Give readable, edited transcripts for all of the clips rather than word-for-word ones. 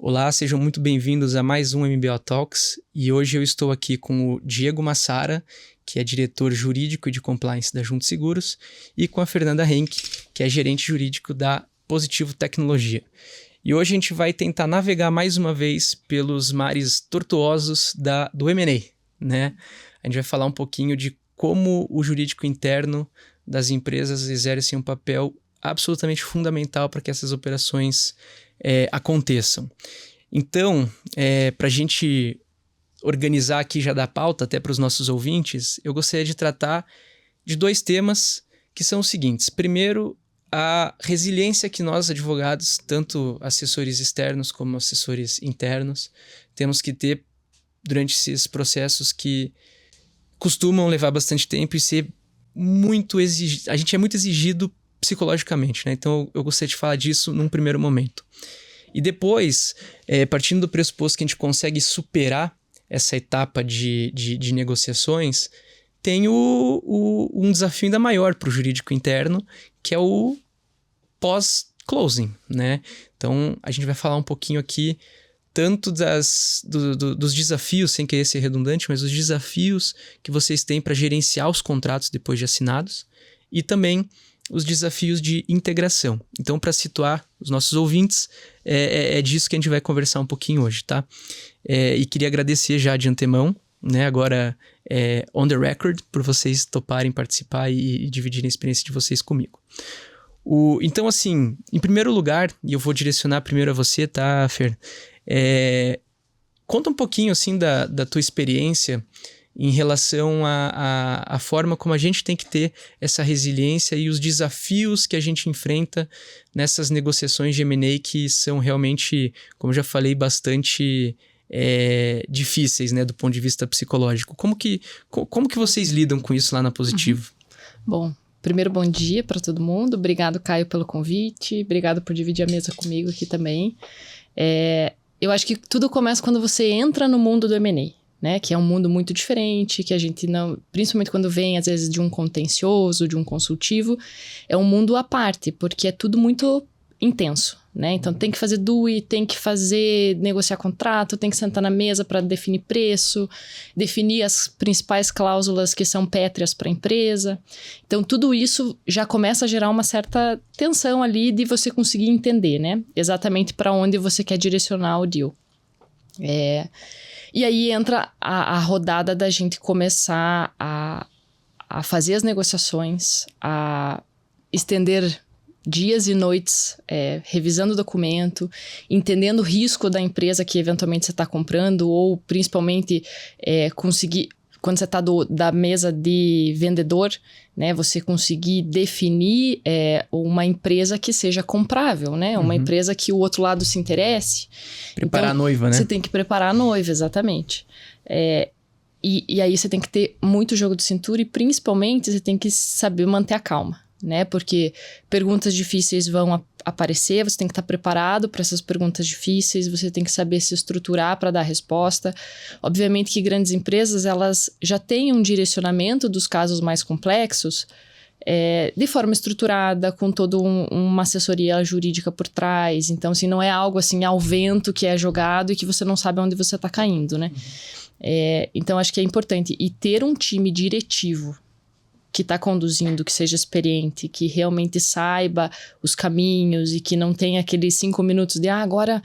Olá, sejam muito bem-vindos a mais um MBO Talks e hoje eu estou aqui com o Diego Massara, que é diretor jurídico e de compliance da Junto Seguros, e com a Fernanda Henke, que é gerente jurídico da Positivo Tecnologia. E hoje a gente vai tentar navegar mais uma vez pelos mares tortuosos do M&A, né? A gente vai falar um pouquinho de como o jurídico interno das empresas exerce um papel absolutamente fundamental para que essas operações aconteçam. Então, para a gente organizar aqui já da pauta até para os nossos ouvintes, eu gostaria de tratar de dois temas que são os seguintes. Primeiro, a resiliência que nós, advogados, tanto assessores externos como assessores internos, temos que ter durante esses processos que costumam levar bastante tempo e ser muito exigido. A gente é muito exigido psicologicamente, né? Então eu gostaria de falar disso num primeiro momento. E depois, partindo do pressuposto que a gente consegue superar essa etapa de negociações, tem um desafio ainda maior para o jurídico interno, que é o pós-closing, né? Então a gente vai falar um pouquinho aqui tanto dos desafios, sem querer ser redundante, mas os desafios que vocês têm para gerenciar os contratos depois de assinados e também os desafios de integração. Então, para situar os nossos ouvintes, é disso que a gente vai conversar um pouquinho hoje, tá? E queria agradecer já de antemão, né? Agora, on the record, por vocês toparem participar e dividirem a experiência de vocês comigo. Então, assim, em primeiro lugar, e eu vou direcionar primeiro a você, tá, Fer? Conta um pouquinho, assim, da tua experiência em relação à forma como a gente tem que ter essa resiliência e os desafios que a gente enfrenta nessas negociações de M&A que são realmente, como eu já falei, bastante difíceis, né, do ponto de vista psicológico. Como que vocês lidam com isso lá na Positivo? Bom, primeiro bom dia para todo mundo. Obrigado, Caio, pelo convite. Obrigado por dividir a mesa comigo aqui também. Eu acho que tudo começa quando você entra no mundo do M&A. Né, que é um mundo muito diferente, que a gente não... Principalmente quando vem, às vezes, de um contencioso, de um consultivo, é um mundo à parte, porque é tudo muito intenso, né? Então, tem que fazer DUI, tem que negociar contrato, tem que sentar na mesa para definir preço, definir as principais cláusulas que são pétreas para a empresa. Então, tudo isso já começa a gerar uma certa tensão ali de você conseguir entender, né? Exatamente para onde você quer direcionar o deal. E aí entra a rodada da gente começar a fazer as negociações, a estender dias e noites revisando o documento, entendendo o risco da empresa que eventualmente você está comprando, ou principalmente conseguir, quando você está da mesa de vendedor, né, você conseguir definir uma empresa que seja comprável, né? Uma empresa que o outro lado se interesse. Preparar então, a noiva, né? Você tem que preparar a noiva, exatamente. E aí você tem que ter muito jogo de cintura e principalmente você tem que saber manter a calma, né? Porque perguntas difíceis vão aparecer, você tem que estar preparado para essas perguntas difíceis, você tem que saber se estruturar para dar resposta. Obviamente que grandes empresas, elas já têm um direcionamento dos casos mais complexos de forma estruturada, com toda uma assessoria jurídica por trás. Então, assim, não é algo assim ao vento que é jogado e que você não sabe onde você está caindo, né? Então, acho que é importante. E ter um time diretivo que está conduzindo, que seja experiente, que realmente saiba os caminhos e que não tenha aqueles 5 minutos de agora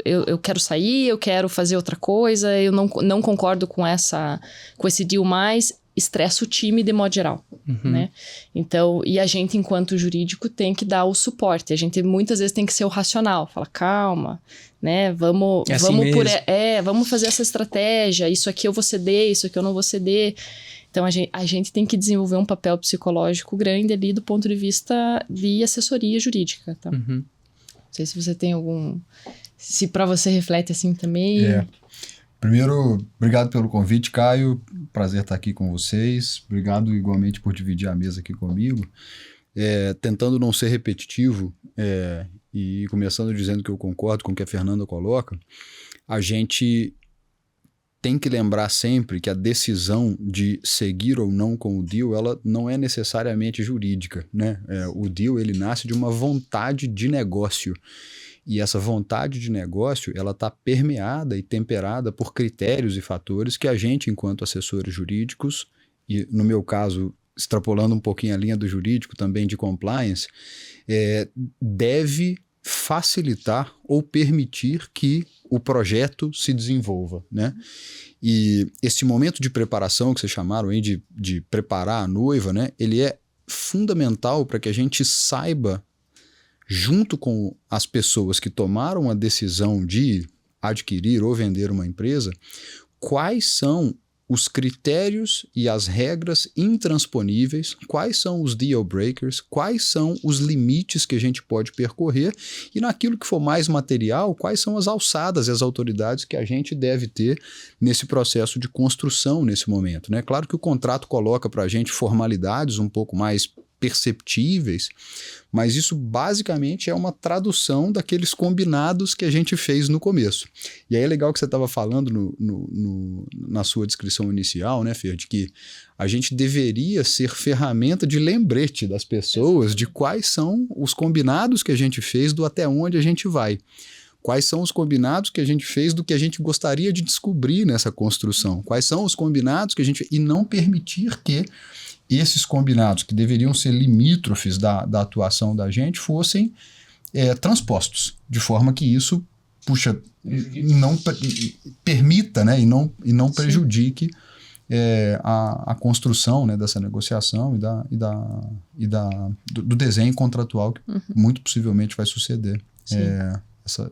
eu quero sair, eu quero fazer outra coisa, eu não concordo com esse deal mais, estressa o time de modo geral, né? Então, e a gente, enquanto jurídico, tem que dar o suporte. A gente muitas vezes tem que ser o racional, fala, calma, né? Vamos fazer essa estratégia, isso aqui eu vou ceder, isso aqui eu não vou ceder. Então, a gente tem que desenvolver um papel psicológico grande ali do ponto de vista de assessoria jurídica, tá? Não sei se você tem se para você reflete assim também. Primeiro, obrigado pelo convite, Caio. Prazer estar aqui com vocês. Obrigado igualmente por dividir a mesa aqui comigo. Tentando não ser repetitivo e começando dizendo que eu concordo com o que a Fernanda coloca, a gente tem que lembrar sempre que a decisão de seguir ou não com o deal, ela não é necessariamente jurídica, né? O deal, ele nasce de uma vontade de negócio. E essa vontade de negócio, ela está permeada e temperada por critérios e fatores que a gente, enquanto assessores jurídicos, e no meu caso, extrapolando um pouquinho a linha do jurídico, também de compliance, deve facilitar ou permitir que o projeto se desenvolva, né? E esse momento de preparação que vocês chamaram aí de preparar a noiva, né? Ele é fundamental para que a gente saiba, junto com as pessoas que tomaram a decisão de adquirir ou vender uma empresa, quais são os critérios e as regras intransponíveis, quais são os deal breakers, quais são os limites que a gente pode percorrer e naquilo que for mais material, quais são as alçadas e as autoridades que a gente deve ter nesse processo de construção nesse momento, né? Claro que o contrato coloca para a gente formalidades um pouco mais perceptíveis, mas isso basicamente é uma tradução daqueles combinados que a gente fez no começo. E aí é legal que você estava falando na sua descrição inicial, né, Fer, de que a gente deveria ser ferramenta de lembrete das pessoas de quais são os combinados que a gente fez do até onde a gente vai. Quais são os combinados que a gente fez do que a gente gostaria de descobrir nessa construção? Quais são os combinados que a gente... E não permitir que esses combinados, que deveriam ser limítrofes da atuação da gente, fossem transpostos, de forma que isso, não permita, né, e não prejudique a construção, né, dessa negociação do desenho contratual que muito possivelmente vai suceder.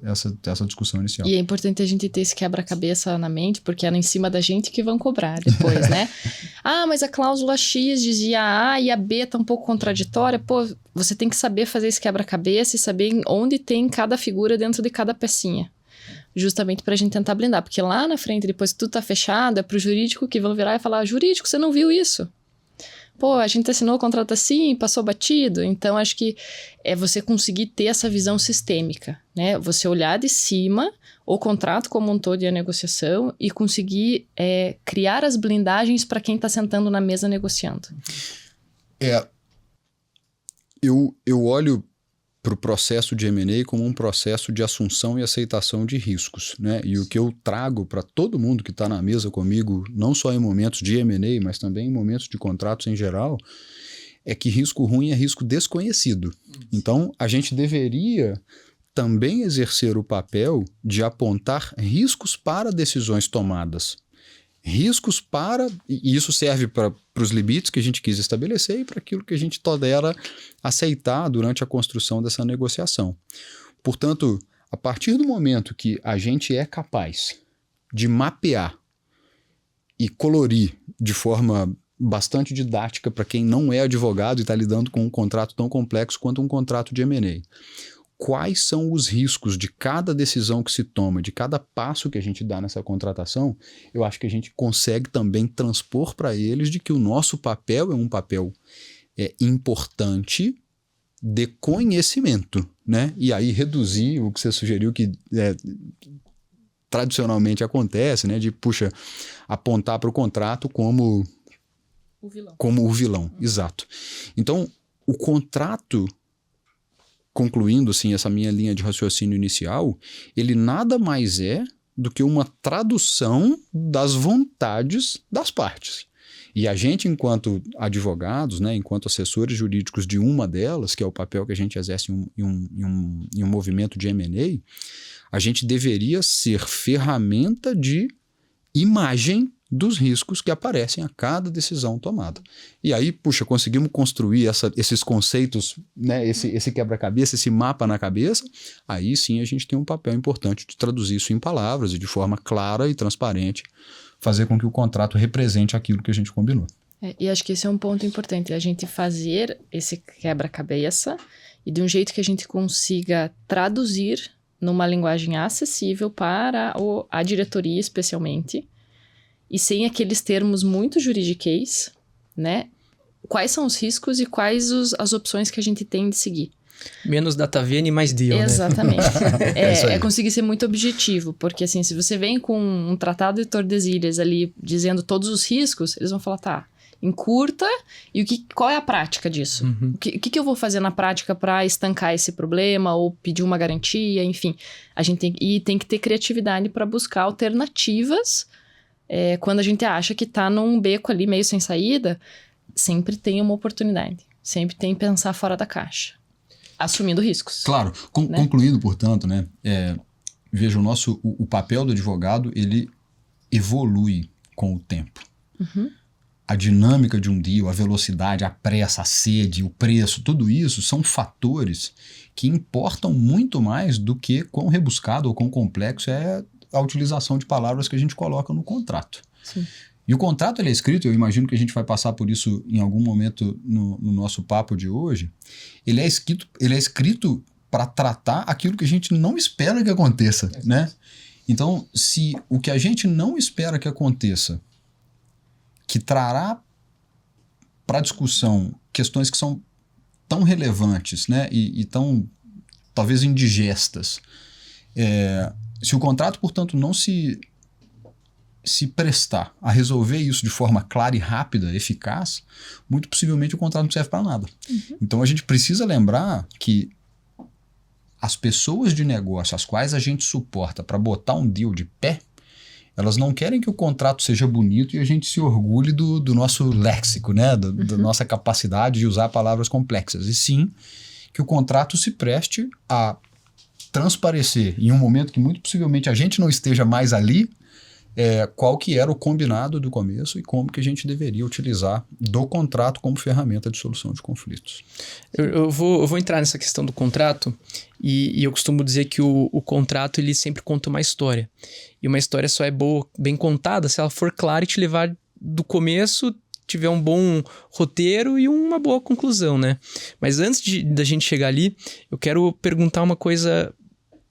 Essa discussão inicial. E é importante a gente ter esse quebra-cabeça na mente, porque é em cima da gente que vão cobrar depois, né? Mas a cláusula X dizia A e a B tá um pouco contraditória. Pô, você tem que saber fazer esse quebra-cabeça e saber onde tem cada figura dentro de cada pecinha. Justamente pra gente tentar blindar. Porque lá na frente, depois que tudo tá fechado, é pro jurídico que vão virar e falar: jurídico, você não viu isso? Pô, a gente assinou o contrato assim, passou batido. Então, acho que é você conseguir ter essa visão sistêmica, né? Você olhar de cima o contrato como um todo e a negociação e conseguir criar as blindagens para quem está sentando na mesa negociando. Eu olho para o processo de M&A como um processo de assunção e aceitação de riscos, né? E o que eu trago para todo mundo que está na mesa comigo, não só em momentos de M&A, mas também em momentos de contratos em geral, é que risco ruim é risco desconhecido. Então, a gente deveria também exercer o papel de apontar riscos para decisões tomadas. Riscos para... E isso serve para os limites que a gente quis estabelecer e para aquilo que a gente tolera aceitar durante a construção dessa negociação. Portanto, a partir do momento que a gente é capaz de mapear e colorir de forma bastante didática para quem não é advogado e está lidando com um contrato tão complexo quanto um contrato de M&A, quais são os riscos de cada decisão que se toma, de cada passo que a gente dá nessa contratação, eu acho que a gente consegue também transpor para eles de que o nosso papel é um papel importante de conhecimento, né? E aí reduzir o que você sugeriu que tradicionalmente acontece, né? De, apontar para o contrato como o vilão. Exato. Então, o contrato... Concluindo assim, essa minha linha de raciocínio inicial, ele nada mais é do que uma tradução das vontades das partes. E a gente, enquanto advogados, né, enquanto assessores jurídicos de uma delas, que é o papel que a gente exerce em um movimento de M&A, a gente deveria ser ferramenta de imagem dos riscos que aparecem a cada decisão tomada. E aí, conseguimos construir esses conceitos, né, esse quebra-cabeça, esse mapa na cabeça, aí sim a gente tem um papel importante de traduzir isso em palavras e de forma clara e transparente, fazer com que o contrato represente aquilo que a gente combinou. E acho que esse é um ponto importante, a gente fazer esse quebra-cabeça e de um jeito que a gente consiga traduzir numa linguagem acessível para a diretoria especialmente, e sem aqueles termos muito juridiquês, né? Quais são os riscos e quais as opções que a gente tem de seguir. Menos data VN e mais deal, né? Exatamente. Isso aí. É conseguir ser muito objetivo, porque assim, se você vem com um tratado de Tordesilhas ali, dizendo todos os riscos, eles vão falar, tá, encurta, e qual é a prática disso? O que eu vou fazer na prática para estancar esse problema, ou pedir uma garantia, enfim. A gente tem que ter criatividade para buscar alternativas. Quando a gente acha que tá num beco ali meio sem saída, sempre tem uma oportunidade. Sempre tem que pensar fora da caixa. Assumindo riscos. Claro. Né? Concluindo, portanto, né? Veja, o papel do advogado, ele evolui com o tempo. A dinâmica de um deal, a velocidade, a pressa, a sede, o preço, tudo isso são fatores que importam muito mais do que quão rebuscado ou quão complexo é a utilização de palavras que a gente coloca no contrato. Sim. E o contrato, ele é escrito, eu imagino que a gente vai passar por isso em algum momento no nosso papo de hoje, ele é escrito para tratar aquilo que a gente não espera que aconteça, né? Então, se o que a gente não espera que aconteça, que trará para discussão questões que são tão relevantes, né, e tão, talvez, indigestas, se o contrato, portanto, não se prestar a resolver isso de forma clara e rápida, eficaz, muito possivelmente o contrato não serve para nada. Então a gente precisa lembrar que as pessoas de negócio às quais a gente suporta para botar um deal de pé, elas não querem que o contrato seja bonito e a gente se orgulhe do nosso léxico, né? Da nossa capacidade de usar palavras complexas. E sim, que o contrato se preste a transparecer em um momento que muito possivelmente a gente não esteja mais ali, qual que era o combinado do começo e como que a gente deveria utilizar do contrato como ferramenta de solução de conflitos. Eu vou entrar nessa questão do contrato e eu costumo dizer que o contrato ele sempre conta uma história. E uma história só é boa, bem contada, se ela for clara e te levar do começo, tiver um bom roteiro e uma boa conclusão, né? Mas antes da gente chegar ali, eu quero perguntar uma coisa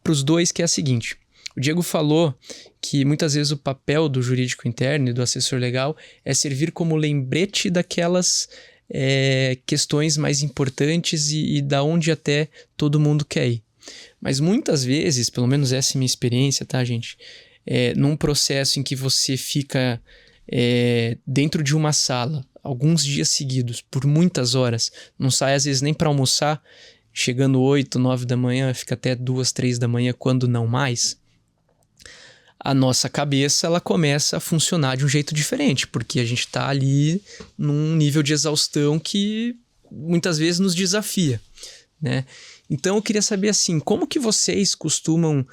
para os dois, que é a seguinte. O Diego falou que muitas vezes o papel do jurídico interno e do assessor legal é servir como lembrete daquelas questões mais importantes e da onde até todo mundo quer ir. Mas muitas vezes, pelo menos essa é a minha experiência, tá, gente? Num processo em que você fica dentro de uma sala alguns dias seguidos, por muitas horas, não sai às vezes nem para almoçar, chegando 8, 9 da manhã, fica até 2, 3 da manhã, quando não mais, a nossa cabeça ela começa a funcionar de um jeito diferente, porque a gente está ali num nível de exaustão que muitas vezes nos desafia, né? Então eu queria saber assim, como que vocês costumam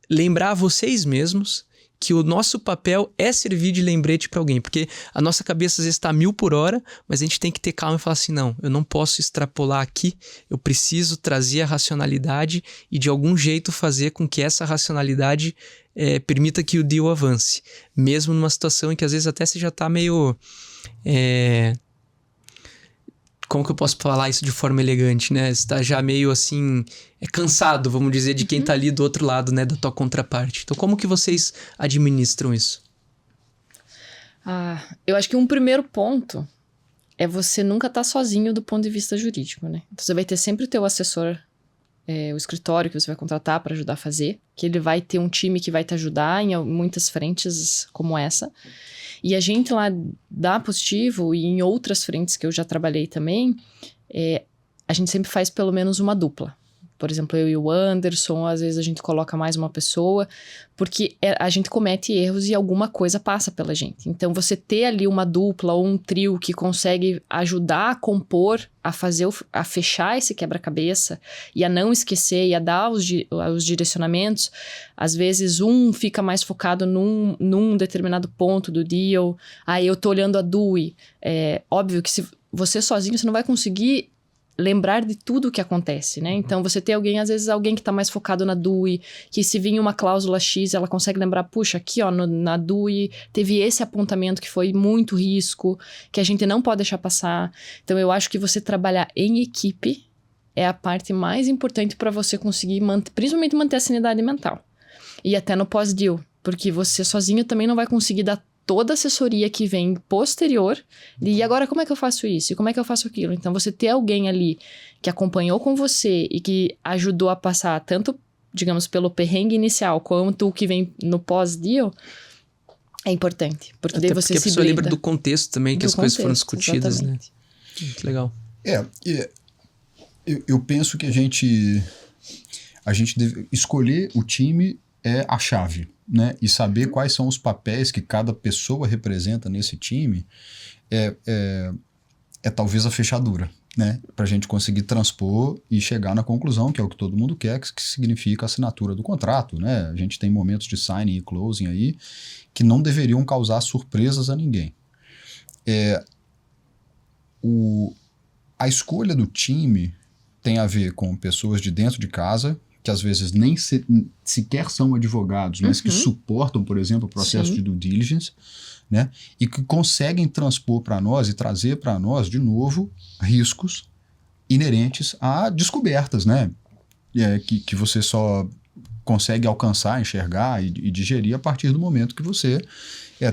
lembrar vocês mesmos que o nosso papel é servir de lembrete para alguém, porque a nossa cabeça às vezes está 1000 por hora, mas a gente tem que ter calma e falar assim, não, eu não posso extrapolar aqui, eu preciso trazer a racionalidade e de algum jeito fazer com que essa racionalidade permita que o deal avance, mesmo numa situação em que às vezes até você já está meio... como que eu posso falar isso de forma elegante, né? Você tá já meio assim, cansado, vamos dizer, de quem tá ali do outro lado, né? Da tua contraparte. Então, como que vocês administram isso? Eu acho que um primeiro ponto é você nunca estar sozinho do ponto de vista jurídico, né? Então, você vai ter sempre o teu assessor, o escritório que você vai contratar para ajudar a fazer, que ele vai ter um time que vai te ajudar em muitas frentes como essa. E a gente lá da Positivo e em outras frentes que eu já trabalhei também, a gente sempre faz pelo menos uma dupla. Por exemplo, eu e o Anderson, às vezes a gente coloca mais uma pessoa, porque a gente comete erros e alguma coisa passa pela gente. Então, você ter ali uma dupla ou um trio que consegue ajudar a compor, a fechar esse quebra-cabeça e a não esquecer e a dar os direcionamentos, às vezes um fica mais focado num determinado ponto do deal. Eu tô olhando a DUI. Óbvio que se você sozinho, você não vai conseguir lembrar de tudo o que acontece, né? Então, você tem às vezes alguém que tá mais focado na DUI, que se vir uma cláusula X, ela consegue lembrar, puxa, aqui, ó, na DUI, teve esse apontamento que foi muito risco, que a gente não pode deixar passar. Então, eu acho que você trabalhar em equipe é a parte mais importante para você conseguir principalmente manter a sanidade mental. E até no pós-deal, porque você sozinho também não vai conseguir dar toda a assessoria que vem posterior, e agora como é que eu faço isso? E como é que eu faço aquilo? Então, você ter alguém ali que acompanhou com você e que ajudou a passar tanto, digamos, pelo perrengue inicial, quanto o que vem no pós-deal, é importante. Porque Até daí você porque a se pessoa lembra blinda. do contexto também, que Do as coisas foram contexto, discutidas, exatamente. né? Muito legal. Eu penso que a gente deve escolher o time é a chave, né? E saber quais são os papéis que cada pessoa representa nesse time é talvez a fechadura, né? Para a gente conseguir transpor e chegar na conclusão, que é o que todo mundo quer, que significa a assinatura do contrato, né? A gente tem momentos de signing e closing aí que não deveriam causar surpresas a ninguém. A escolha do time tem a ver com pessoas de dentro de casa, que às vezes nem sequer são advogados, mas que suportam, por exemplo, o processo de due diligence, né? E que conseguem transpor para nós e trazer para nós, de novo, riscos inerentes a descobertas, né? Que você só consegue alcançar, enxergar e digerir a partir do momento que você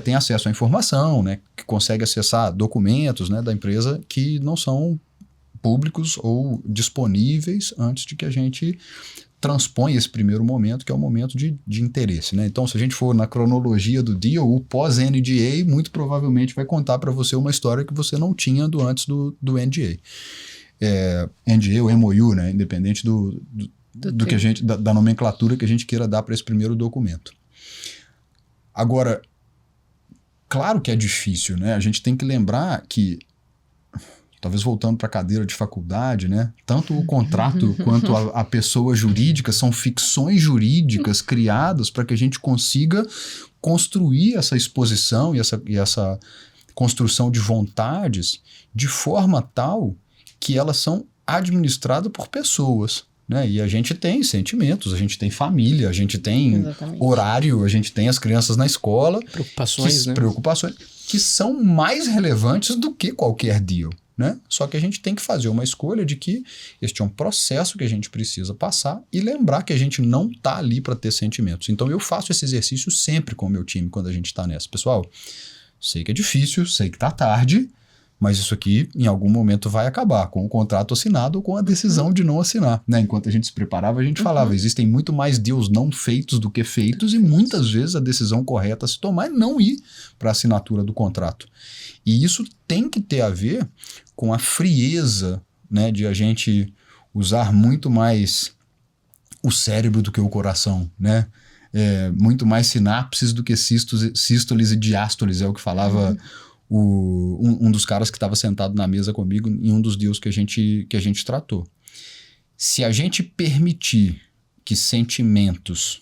tem acesso à informação, né? Que consegue acessar documentos, né, da empresa que não são públicos ou disponíveis antes de que a gente transpõe esse primeiro momento, que é o momento de interesse, né? Então, se a gente for na cronologia do deal, o pós-NDA muito provavelmente vai contar para você uma história que você não tinha antes do NDA. NDA ou MOU, né? Independente do que a gente, da nomenclatura que a gente queira dar para esse primeiro documento. Agora, claro que é difícil, né? A gente tem que lembrar que, talvez voltando para a cadeira de faculdade, né? Tanto o contrato quanto a pessoa jurídica são ficções jurídicas criadas para que a gente consiga construir essa exposição e essa construção de vontades de forma tal que elas são administradas por pessoas, né? E a gente tem sentimentos, a gente tem família, a gente tem horário, a gente tem as crianças na escola. Preocupações que são mais relevantes do que qualquer deal, né? Só que a gente tem que fazer uma escolha de que este é um processo que a gente precisa passar e lembrar que a gente não está ali para ter sentimentos. Então eu faço esse exercício sempre com o meu time quando a gente está nessa. Pessoal, sei que é difícil, sei que está tarde, mas isso aqui em algum momento vai acabar com o contrato assinado ou com a decisão de não assinar, né? Enquanto a gente se preparava, a gente falava, existem muito mais deals não feitos do que feitos e muitas vezes a decisão correta a se tomar é não ir para a assinatura do contrato. E isso tem que ter a ver com a frieza, né, de a gente usar muito mais o cérebro do que o coração, né? Muito mais sinapses do que sístoles e diástoles, é o que falava um dos caras que estava sentado na mesa comigo em um dos deals que a gente tratou. Se a gente permitir que sentimentos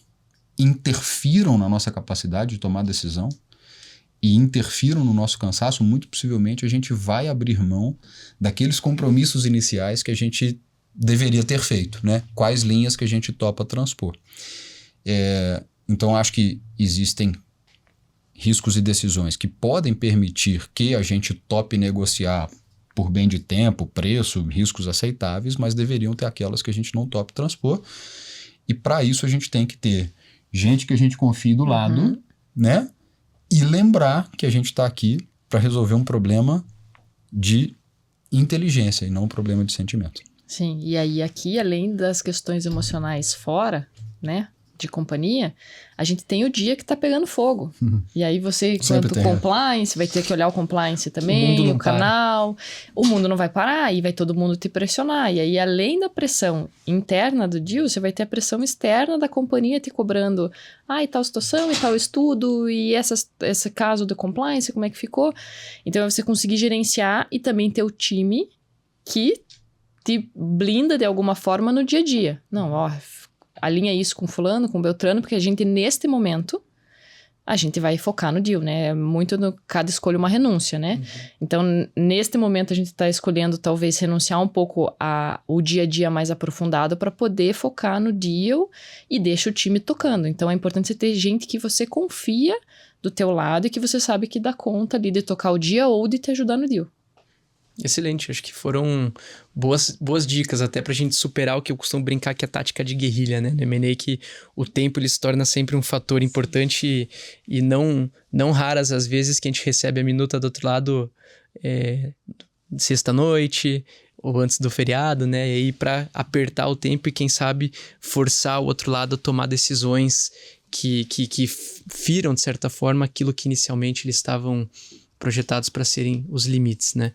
interfiram na nossa capacidade de tomar decisão e interfiram no nosso cansaço, muito possivelmente a gente vai abrir mão daqueles compromissos iniciais que a gente deveria ter feito, né? Quais linhas que a gente topa transpor. Então, acho que existem riscos e decisões que podem permitir que a gente tope negociar por bem de tempo, preço, riscos aceitáveis, mas deveriam ter aquelas que a gente não tope transpor. E para isso a gente tem que ter gente que a gente confie do lado, né? E lembrar que a gente está aqui para resolver um problema de inteligência e não um problema de sentimento. Sim, e aí aqui, além das questões emocionais fora, né, de companhia, a gente tem o dia que tá pegando fogo. E aí você, quanto compliance, vai ter que olhar o compliance também, o canal. O mundo não vai parar e vai todo mundo te pressionar. E aí, além da pressão interna do deal, você vai ter a pressão externa da companhia te cobrando e tal situação, e tal estudo, e esse caso do compliance, como é que ficou? Então, é você conseguir gerenciar e também ter o time que te blinda de alguma forma no dia a dia. Não, alinha isso com fulano, com Beltrano, porque a gente, neste momento, a gente vai focar no deal, né? Muito cada escolha uma renúncia, né? Então, neste momento, a gente está escolhendo, talvez, renunciar um pouco o dia a dia mais aprofundado para poder focar no deal e deixa o time tocando. Então, é importante você ter gente que você confia do teu lado e que você sabe que dá conta ali de tocar o dia ou de te ajudar no deal. Excelente, acho que foram boas dicas até pra gente superar o que eu costumo brincar que é a tática de guerrilha, né? No M&A que o tempo ele se torna sempre um fator importante e não raras as vezes que a gente recebe a minuta do outro lado sexta-noite ou antes do feriado, né? E aí pra apertar o tempo e quem sabe forçar o outro lado a tomar decisões que firam de certa forma aquilo que inicialmente eles estavam projetados para serem os limites, né?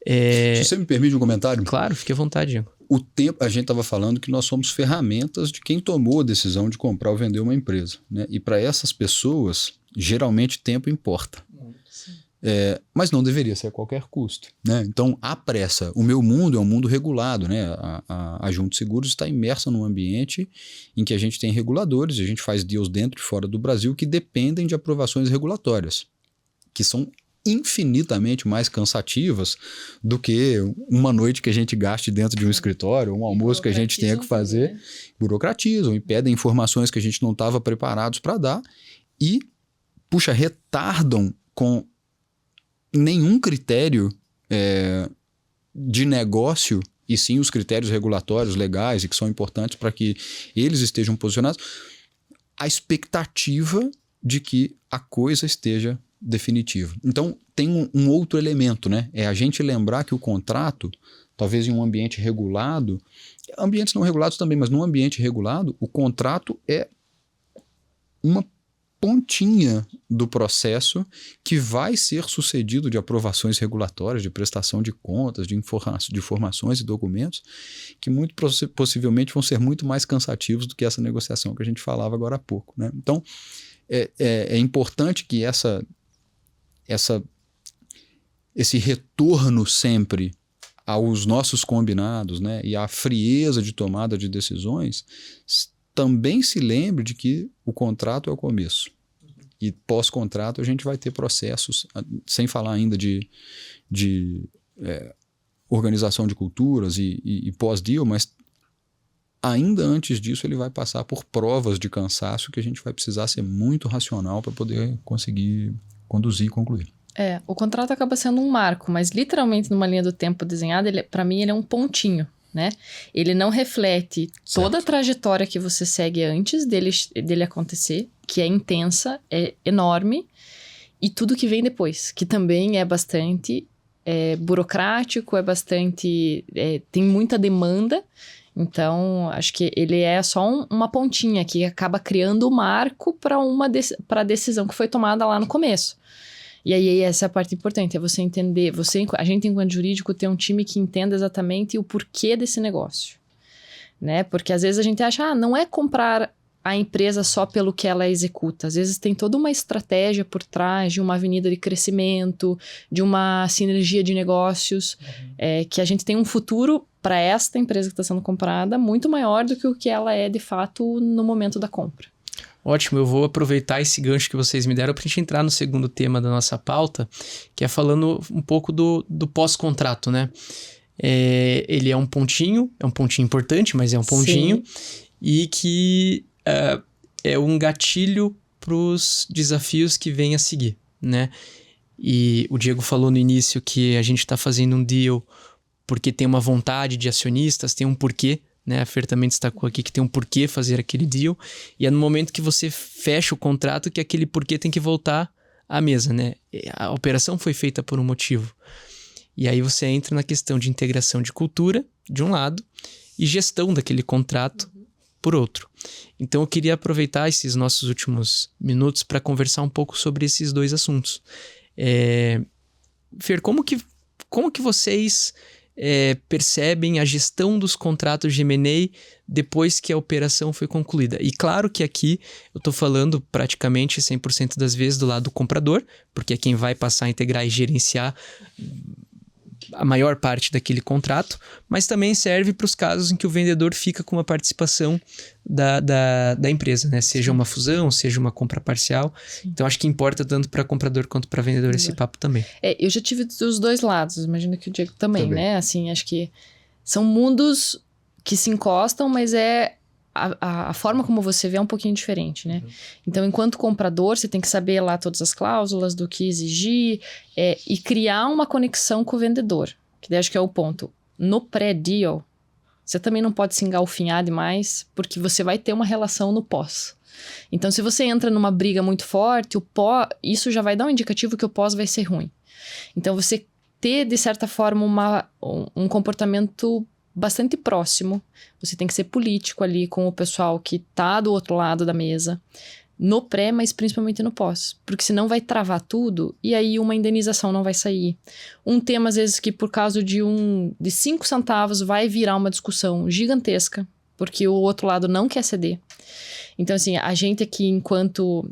Se você me permite um comentário? Claro, fique à vontade, Diego. O tempo, a gente estava falando que nós somos ferramentas de quem tomou a decisão de comprar ou vender uma empresa, né? E para essas pessoas, geralmente tempo importa. Mas não deveria ser a qualquer custo, né? Então, a pressa. O meu mundo é um mundo regulado, né? A Junto Seguros está imersa num ambiente em que a gente tem reguladores, a gente faz deals dentro e fora do Brasil que dependem de aprovações regulatórias, que são infinitamente mais cansativas do que uma noite que a gente gaste dentro de um escritório, um almoço que a gente tenha que fazer, né? Burocratizam, impedem informações que a gente não estava preparados para dar e, retardam com nenhum critério de negócio, e sim os critérios regulatórios legais e que são importantes para que eles estejam posicionados, a expectativa de que a coisa esteja definitiva. Então, tem um outro elemento, né? É a gente lembrar que o contrato, talvez em um ambiente regulado, ambientes não regulados também, mas num ambiente regulado, o contrato é uma pontinha do processo que vai ser sucedido de aprovações regulatórias, de prestação de contas, de informações e documentos, que muito possivelmente vão ser muito mais cansativos do que essa negociação que a gente falava agora há pouco, né? Então, é importante que esse retorno sempre aos nossos combinados, né, e à frieza de tomada de decisões, também se lembre de que o contrato é o começo. E pós-contrato a gente vai ter processos, sem falar ainda de organização de culturas e pós-deal, mas ainda antes disso ele vai passar por provas de cansaço que a gente vai precisar ser muito racional para poder conseguir conduzir e concluir. O contrato acaba sendo um marco, mas literalmente numa linha do tempo desenhada, para mim ele é um pontinho, né? Ele não reflete toda a trajetória que você segue antes dele acontecer, que é intensa, é enorme, e tudo que vem depois, que também é bastante burocrático, tem muita demanda. Então, acho que ele é só uma pontinha que acaba criando o marco para a decisão que foi tomada lá no começo. E aí, essa é a parte importante, é você entender, a gente enquanto jurídico tem um time que entenda exatamente o porquê desse negócio, né? Porque às vezes a gente acha, não é comprar a empresa só pelo que ela executa. Às vezes tem toda uma estratégia por trás de uma avenida de crescimento, de uma sinergia de negócios, que a gente tem um futuro para esta empresa que está sendo comprada muito maior do que o que ela é de fato no momento da compra. Ótimo, eu vou aproveitar esse gancho que vocês me deram para a gente entrar no segundo tema da nossa pauta, que é falando um pouco do pós-contrato, né? Ele é um pontinho importante, mas é um pontinho, sim, e que é um gatilho para os desafios que vêm a seguir, né? E o Diego falou no início que a gente está fazendo um deal porque tem uma vontade de acionistas, tem um porquê, né? A Fer também destacou aqui que tem um porquê fazer aquele deal, e é no momento que você fecha o contrato que aquele porquê tem que voltar à mesa, né? A operação foi feita por um motivo. E aí você entra na questão de integração de cultura, de um lado, e gestão daquele contrato, por outro. Então eu queria aproveitar esses nossos últimos minutos para conversar um pouco sobre esses dois assuntos. Fer, como que vocês percebem a gestão dos contratos de M&A depois que a operação foi concluída? E claro que aqui eu estou falando praticamente 100% das vezes do lado do comprador, porque é quem vai passar a integrar e gerenciar a maior parte daquele contrato, mas também serve para os casos em que o vendedor fica com uma participação da empresa, né? Seja uma fusão, seja uma compra parcial. Sim. Então, acho que importa tanto para comprador quanto para vendedor esse papo também. Eu já tive dos dois lados, imagino que o Diego também, né? Assim, acho que são mundos que se encostam, mas a forma como você vê é um pouquinho diferente, né? Então, enquanto comprador, você tem que saber lá todas as cláusulas, do que exigir, e criar uma conexão com o vendedor. que daí acho que é o ponto. No pré-deal, você também não pode se engalfinhar demais, porque você vai ter uma relação no pós. Então, se você entra numa briga muito forte, isso já vai dar um indicativo que o pós vai ser ruim. Então, você ter, de certa forma, um comportamento bastante próximo. Você tem que ser político ali com o pessoal que tá do outro lado da mesa, no pré, mas principalmente no pós. Porque senão vai travar tudo e aí uma indenização não vai sair. Um tema, às vezes, que por causa de 5 centavos vai virar uma discussão gigantesca, porque o outro lado não quer ceder. Então, assim, a gente aqui, enquanto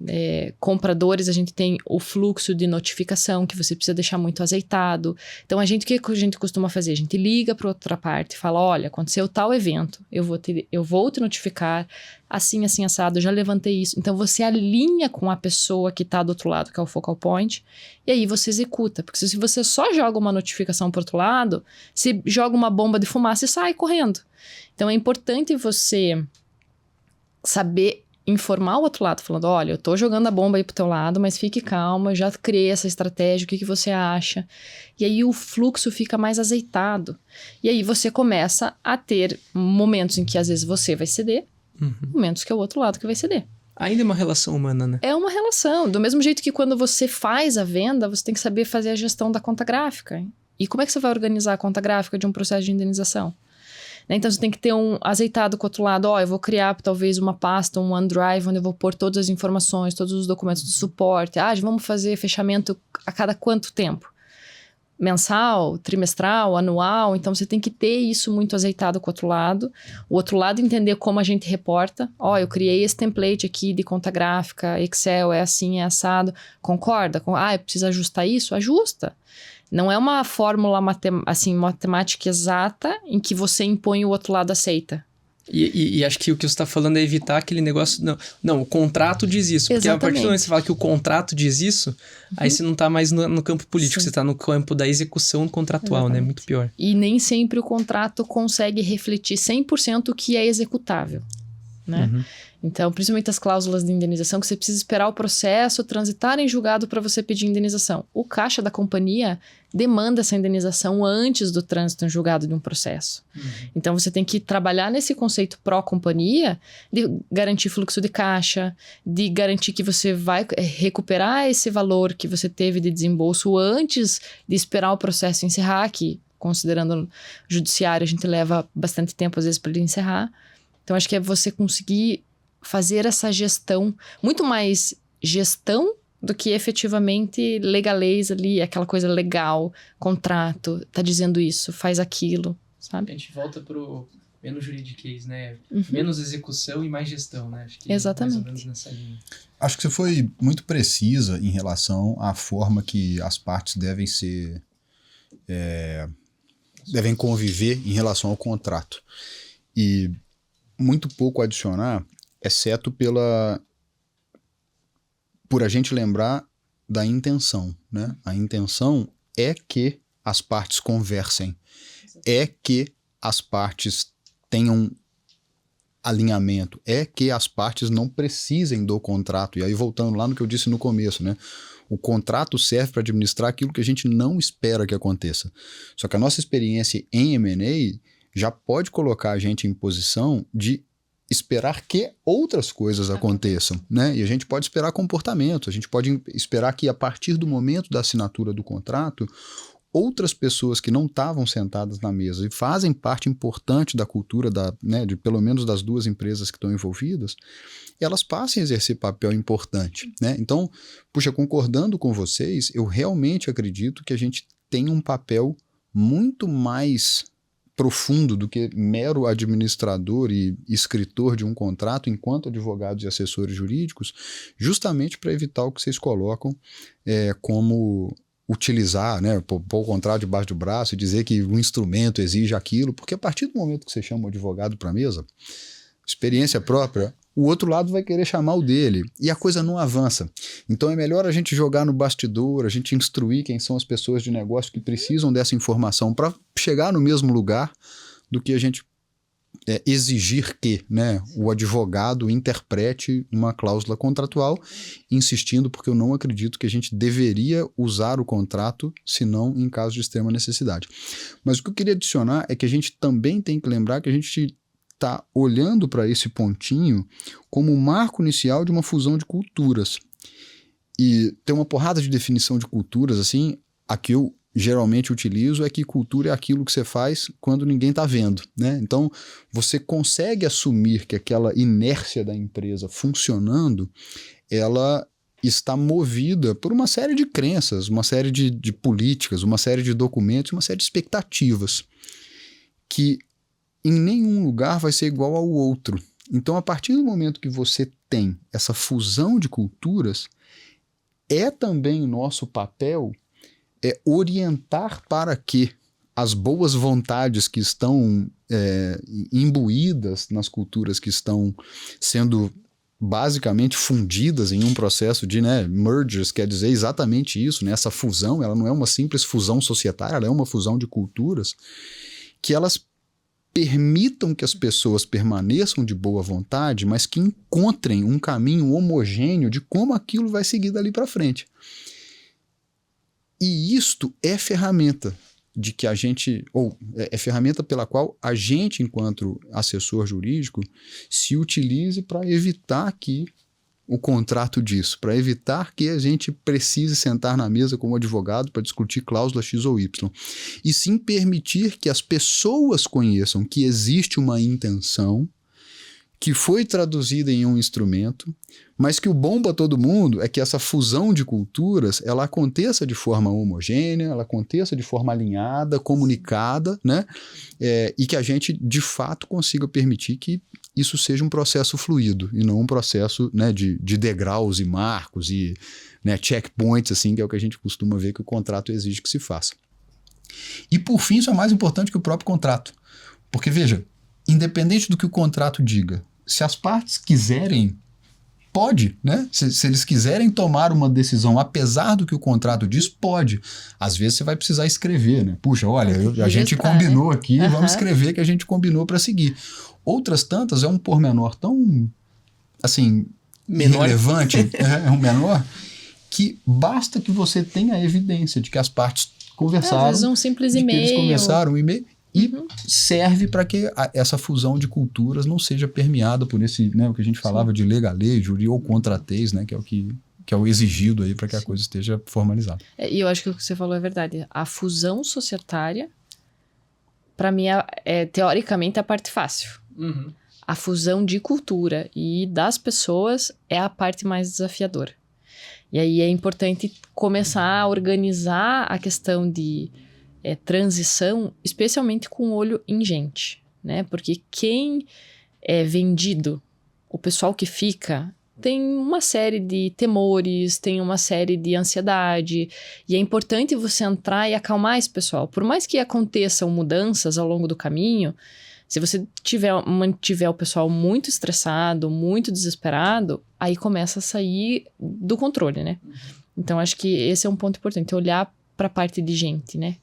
compradores, a gente tem o fluxo de notificação que você precisa deixar muito azeitado. Então, o que a gente costuma fazer? A gente liga para outra parte e fala, olha, aconteceu tal evento, eu vou te notificar, assim, assado, eu já levantei isso. Então, você alinha com a pessoa que está do outro lado, que é o focal point, e aí você executa. Porque se você só joga uma notificação para o outro lado, você joga uma bomba de fumaça e sai correndo. Então, é importante você saber informar o outro lado, falando, olha, eu tô jogando a bomba aí pro teu lado, mas fique calma, eu já criei essa estratégia, o que você acha? E aí o fluxo fica mais azeitado. E aí você começa a ter momentos em que às vezes você vai ceder, momentos que é o outro lado que vai ceder. Ainda é uma relação humana, né? É uma relação. Do mesmo jeito que quando você faz a venda, você tem que saber fazer a gestão da conta gráfica. Hein? E como é que você vai organizar a conta gráfica de um processo de indenização? Então, você tem que ter um azeitado com o outro lado. Eu vou criar talvez uma pasta, um OneDrive, onde eu vou pôr todas as informações, todos os documentos de suporte. Vamos fazer fechamento a cada quanto tempo? Mensal, trimestral, anual. Então, você tem que ter isso muito azeitado com o outro lado. O outro lado entender como a gente reporta. Eu criei esse template aqui de conta gráfica, Excel, é assim, é assado. Concorda? Eu preciso ajustar isso? Ajusta. Não é uma fórmula matemática exata em que você impõe e o outro lado aceita. E acho que o que você está falando é evitar aquele negócio... Não, o contrato diz isso. Porque a partir do momento que você fala que o contrato diz isso, aí você não está mais no campo político, você está no campo da execução contratual, exatamente. Né? Muito pior. E nem sempre o contrato consegue refletir 100% o que é executável, né? Então, principalmente as cláusulas de indenização, que você precisa esperar o processo transitar em julgado para você pedir indenização. O caixa da companhia demanda essa indenização antes do trânsito em julgado de um processo. Então, você tem que trabalhar nesse conceito pró-companhia de garantir fluxo de caixa, de garantir que você vai recuperar esse valor que você teve de desembolso antes de esperar o processo encerrar, que, considerando o judiciário, a gente leva bastante tempo, às vezes, para ele encerrar. Então, acho que é você conseguir fazer essa gestão, muito mais gestão do que efetivamente legalês ali, aquela coisa legal, contrato, tá dizendo isso, faz aquilo, sabe? A gente volta pro menos juridiquês, né? Menos execução e mais gestão, né? Acho que exatamente. Mais ou menos nessa linha. Acho que você foi muito precisa em relação à forma que as partes devem ser... devem conviver em relação ao contrato. E muito pouco a adicionar, exceto por a gente lembrar da intenção, né? A intenção é que as partes conversem, é que as partes tenham alinhamento, é que as partes não precisem do contrato. E aí, voltando lá no que eu disse no começo, né? O contrato serve para administrar aquilo que a gente não espera que aconteça. Só que a nossa experiência em M&A já pode colocar a gente em posição de esperar que outras coisas aconteçam, né? E a gente pode esperar comportamento, a gente pode esperar que a partir do momento da assinatura do contrato, outras pessoas que não estavam sentadas na mesa e fazem parte importante da cultura de pelo menos das duas empresas que estão envolvidas, elas passem a exercer papel importante, né? Então, concordando com vocês, eu realmente acredito que a gente tem um papel muito mais profundo do que mero administrador e escritor de um contrato enquanto advogados e assessores jurídicos, justamente para evitar o que vocês colocam como utilizar, né, pôr o contrato debaixo do braço e dizer que o instrumento exige aquilo, porque a partir do momento que você chama o advogado para a mesa, experiência própria, o outro lado vai querer chamar o dele e a coisa não avança. Então é melhor a gente jogar no bastidor, a gente instruir quem são as pessoas de negócio que precisam dessa informação para chegar no mesmo lugar do que a gente exigir que, né, o advogado interprete uma cláusula contratual, insistindo, porque eu não acredito que a gente deveria usar o contrato, senão em caso de extrema necessidade. Mas o que eu queria adicionar é que a gente também tem que lembrar que a gente está olhando para esse pontinho como o marco inicial de uma fusão de culturas. E tem uma porrada de definição de culturas, assim, a que eu geralmente utilizo é que cultura é aquilo que você faz quando ninguém está vendo, né? Então, você consegue assumir que aquela inércia da empresa funcionando, ela está movida por uma série de crenças, uma série de políticas, uma série de documentos, uma série de expectativas, que em nenhum lugar vai ser igual ao outro. Então, a partir do momento que você tem essa fusão de culturas, é também nosso papel orientar para que as boas vontades que estão imbuídas nas culturas que estão sendo basicamente fundidas em um processo de mergers, quer dizer exatamente isso, né? Essa fusão, ela não é uma simples fusão societária, ela é uma fusão de culturas, que elas permitam que as pessoas permaneçam de boa vontade, mas que encontrem um caminho homogêneo de como aquilo vai seguir dali para frente. E isto é ferramenta de que a gente, ou é ferramenta pela qual a gente, enquanto assessor jurídico, se utilize para evitar que o contrato disso, para evitar que a gente precise sentar na mesa como advogado para discutir cláusula X ou Y, e sim permitir que as pessoas conheçam que existe uma intenção que foi traduzida em um instrumento, mas que o bom para todo mundo é que essa fusão de culturas ela aconteça de forma homogênea, ela aconteça de forma alinhada, comunicada, né? E que a gente de fato consiga permitir que isso seja um processo fluido e não um processo, né, de degraus e marcos e, né, checkpoints, assim, que é o que a gente costuma ver que o contrato exige que se faça. E por fim, isso é mais importante que o próprio contrato, porque veja, independente do que o contrato diga, se as partes quiserem, pode, né? Se eles quiserem tomar uma decisão, apesar do que o contrato diz, pode. Às vezes você vai precisar escrever, né? Puxa, olha, a gente combinou aqui, vamos escrever que a gente combinou para seguir. Outras tantas é um pormenor tão, assim, relevante, é um menor, que basta que você tenha a evidência de que as partes conversaram. Às vezes um simples e-mail. Eles conversaram, um e-mail. E serve para que essa fusão de culturas não seja permeada por esse, né, o que a gente falava de legalejo ou contratez, né, que é o exigido aí para que a coisa esteja formalizada. E eu acho que o que você falou é verdade. A fusão societária, para mim, é teoricamente a parte fácil. Uhum. A fusão de cultura e das pessoas é a parte mais desafiadora. E aí é importante começar a organizar a questão de transição, especialmente com o olho em gente, né? Porque quem é vendido, o pessoal que fica, tem uma série de temores, tem uma série de ansiedade, e é importante você entrar e acalmar esse pessoal. Por mais que aconteçam mudanças ao longo do caminho, se você mantiver o pessoal muito estressado, muito desesperado, aí começa a sair do controle, né? Então, acho que esse é um ponto importante, olhar para a parte de gente, né?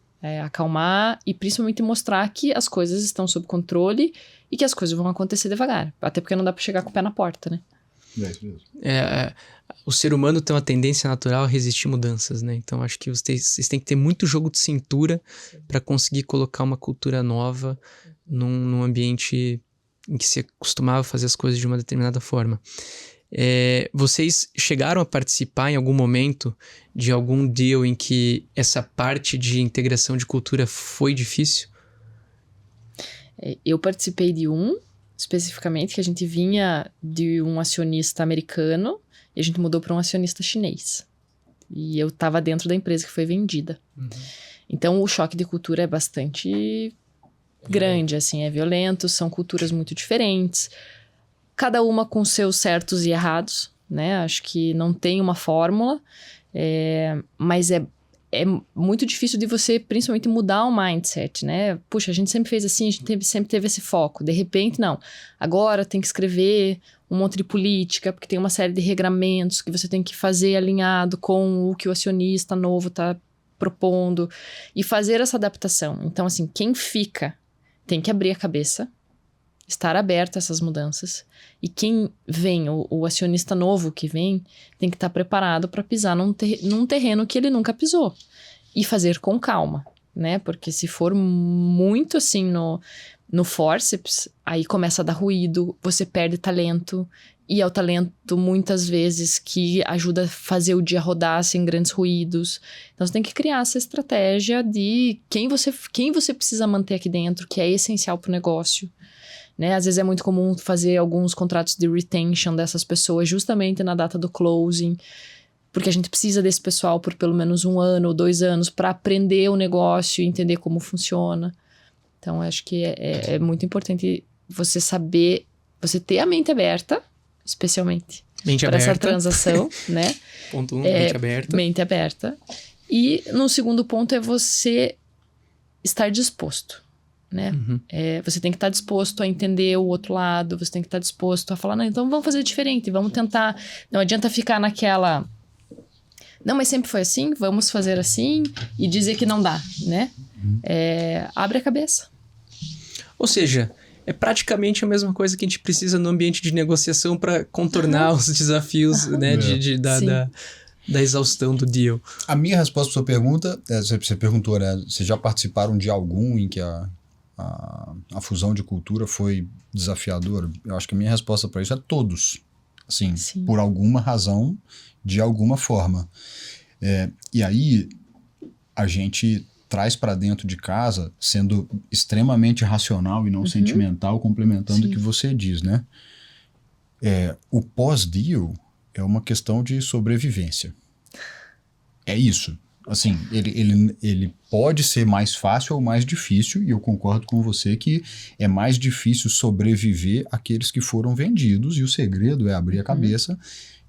Acalmar e principalmente mostrar que as coisas estão sob controle e que as coisas vão acontecer devagar. Até porque não dá para chegar com o pé na porta, né? É isso mesmo. O ser humano tem uma tendência natural a resistir mudanças, né? Então, acho que vocês têm que ter muito jogo de cintura para conseguir colocar uma cultura nova num ambiente em que se costumava fazer as coisas de uma determinada forma. Vocês chegaram a participar em algum momento de algum deal em que essa parte de integração de cultura foi difícil? Eu participei de um, especificamente, que a gente vinha de um acionista americano e a gente mudou para um acionista chinês. E eu estava dentro da empresa que foi vendida. Uhum. Então, o choque de cultura é bastante grande, assim, é violento, são culturas muito diferentes, cada uma com seus certos e errados, né? Acho que não tem uma fórmula, mas é muito difícil de você, principalmente, mudar o mindset, né? Puxa, a gente sempre fez assim, a gente sempre teve esse foco. De repente, não. Agora tem que escrever um monte de política, porque tem uma série de regramentos que você tem que fazer alinhado com o que o acionista novo está propondo e fazer essa adaptação. Então, assim, quem fica tem que abrir a cabeça, estar aberto a essas mudanças. E quem vem, o acionista novo que vem, tem que estar preparado para pisar num terreno que ele nunca pisou. E fazer com calma, né? Porque se for muito assim no forceps, aí começa a dar ruído, você perde talento. E é o talento, muitas vezes, que ajuda a fazer o dia rodar sem grandes ruídos. Então, você tem que criar essa estratégia de quem você precisa manter aqui dentro, que é essencial para o negócio. Né? Às vezes é muito comum fazer alguns contratos de retention dessas pessoas justamente na data do closing, porque a gente precisa desse pessoal por pelo menos 1 ano ou 2 anos para aprender o negócio e entender como funciona. Então, acho que é muito importante você saber, você ter a mente aberta, especialmente para essa transação, né? Ponto 1, mente aberta. Mente aberta. E no segundo ponto é você estar disposto, né? Uhum. Você tem que estar disposto a entender o outro lado, você tem que estar disposto a falar, não, então vamos fazer diferente, vamos tentar, não adianta ficar naquela, não, mas sempre foi assim, vamos fazer assim, e dizer que não dá, né? Abre a cabeça. Ou seja, é praticamente a mesma coisa que a gente precisa no ambiente de negociação para contornar os desafios, né, da exaustão do deal. A minha resposta para sua pergunta, você perguntou, né? Vocês já participaram de algum em que a fusão de cultura foi desafiadora? Eu acho que a minha resposta para isso é todos. Assim, Sim. Por alguma razão, de alguma forma. E aí, a gente traz para dentro de casa, sendo extremamente racional e não sentimental, complementando o que você diz, né? O pós-deal é uma questão de sobrevivência. É isso. Assim, ele pode ser mais fácil ou mais difícil, e eu concordo com você que é mais difícil sobreviver àqueles que foram vendidos, e o segredo é abrir a cabeça.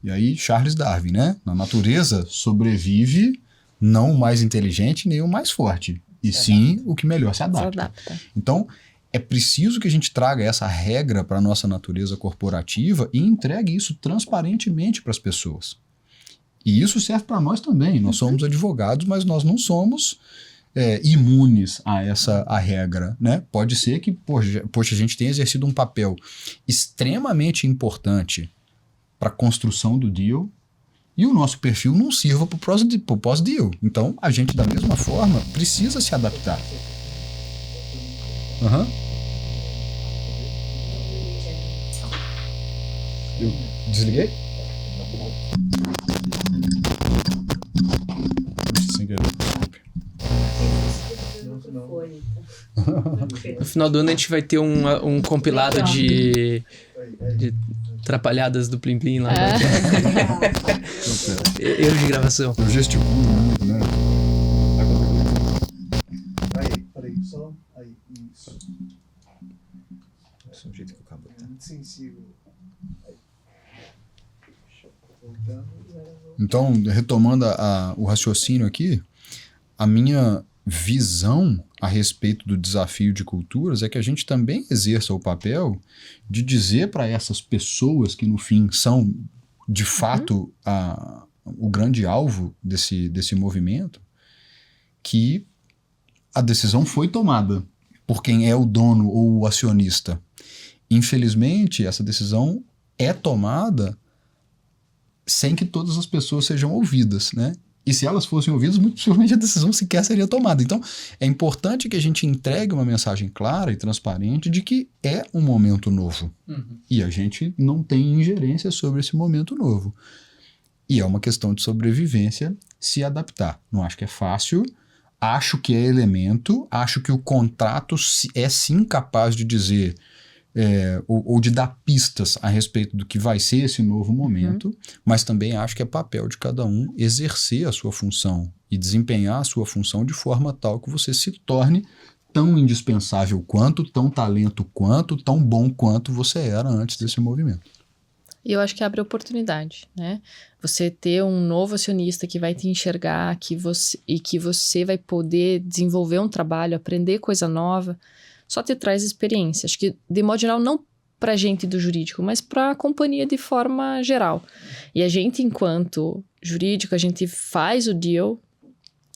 E aí, Charles Darwin, né? Na natureza, sobrevive não o mais inteligente nem o mais forte, e sim o que melhor se adapta. Então, é preciso que a gente traga essa regra para a nossa natureza corporativa e entregue isso transparentemente para as pessoas. E isso serve para nós também. Nós somos advogados, mas nós não somos imunes a essa regra, né? Pode ser que, poxa, a gente tenha exercido um papel extremamente importante para a construção do deal e o nosso perfil não sirva para o pós-deal. Então, a gente, da mesma forma, precisa se adaptar. Eu desliguei? Sem querer, desculpe. No final do ano a gente vai ter um compilado de atrapalhadas do Plim Plim lá. Erro de gravação. Eu gesticulo muito, né? Peraí, só. Aí, isso. Esse é o jeito que o cabo tá. Muito sensível. Aí. Voltando. Então, retomando o raciocínio aqui, a minha visão a respeito do desafio de culturas é que a gente também exerça o papel de dizer para essas pessoas que no fim são de fato o grande alvo desse movimento, que a decisão foi tomada por quem é o dono ou o acionista. Infelizmente, essa decisão é tomada sem que todas as pessoas sejam ouvidas, né? E se elas fossem ouvidas, muito possivelmente a decisão sequer seria tomada. Então, é importante que a gente entregue uma mensagem clara e transparente de que é um momento novo. E a gente não tem ingerência sobre esse momento novo. E é uma questão de sobrevivência se adaptar. Não acho que é fácil, acho que é elemento, acho que o contrato é sim capaz de dizer... ou de dar pistas a respeito do que vai ser esse novo momento, mas também acho que é papel de cada um exercer a sua função e desempenhar a sua função de forma tal que você se torne tão indispensável quanto, tão talento quanto, tão bom quanto você era antes desse movimento. E eu acho que abre oportunidade, né? Você ter um novo acionista que vai te enxergar que você vai poder desenvolver um trabalho, aprender coisa nova, só te traz experiência. Acho que, de modo geral, não para a gente do jurídico, mas para a companhia de forma geral. E a gente, enquanto jurídico, a gente faz o deal,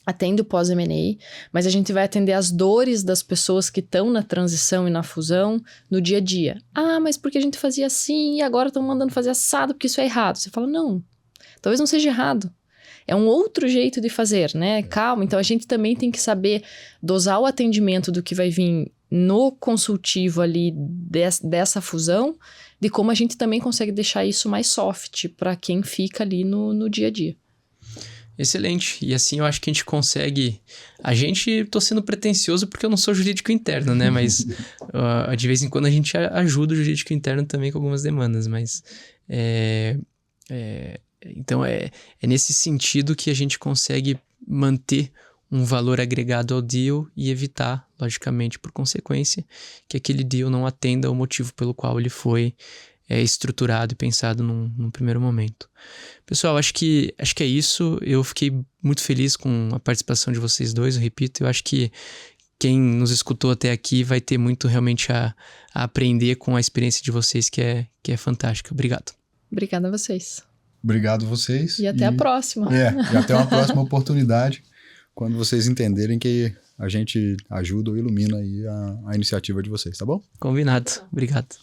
atende o pós-M&A, mas a gente vai atender as dores das pessoas que estão na transição e na fusão no dia a dia. Ah, mas porque a gente fazia assim e agora estão mandando fazer assado porque isso é errado. Você fala, não, talvez não seja errado. É um outro jeito de fazer, né? Calma, então a gente também tem que saber dosar o atendimento do que vai vir no consultivo ali dessa fusão, de como a gente também consegue deixar isso mais soft para quem fica ali no dia a dia. Excelente. E assim eu acho que a gente consegue... tô sendo pretencioso porque eu não sou jurídico interno, né? Mas de vez em quando a gente ajuda o jurídico interno também com algumas demandas. Mas então é nesse sentido que a gente consegue manter um valor agregado ao deal e evitar, logicamente, por consequência, que aquele deal não atenda ao motivo pelo qual ele foi estruturado e pensado num primeiro momento. Pessoal, acho que é isso. Eu fiquei muito feliz com a participação de vocês dois, eu repito. Eu acho que quem nos escutou até aqui vai ter muito realmente a aprender com a experiência de vocês, que é fantástica. Obrigado. Obrigada a vocês. Obrigado a vocês. E até a próxima. E até uma próxima oportunidade, quando vocês entenderem que a gente ajuda ou ilumina aí a iniciativa de vocês, tá bom? Combinado. Obrigado.